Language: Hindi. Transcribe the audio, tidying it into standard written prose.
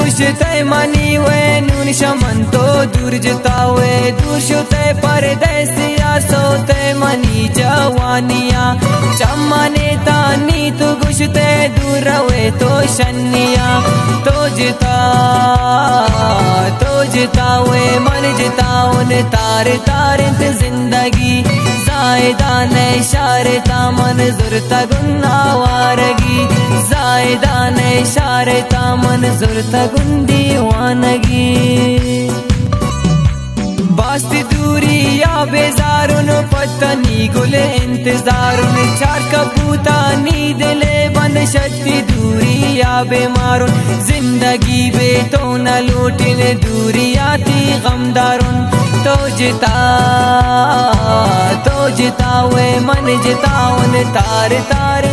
गुशते मनी वे नून शमन तो दूर जतावे दूर शुते परदेसिया सोते मनी जवानिया चमने तानी तू गुशते दूर रवे तो शनिया तो जितावे मन जिताउन तार तार जिंदगी जायदान शारता मन जुरता गुन्नावारगी जायदान शारता मन जुरता गुंदीवानगी बास्ती दूरी या बेजारुन पत्नी गुले इंतजारुन चार कबूता नींद ले बन शक्ति दूरी या बेमारुन जिंदगी बे तो न लूटिन दूरी आती गमदारुन तो जितावे मन जिताउन तार तार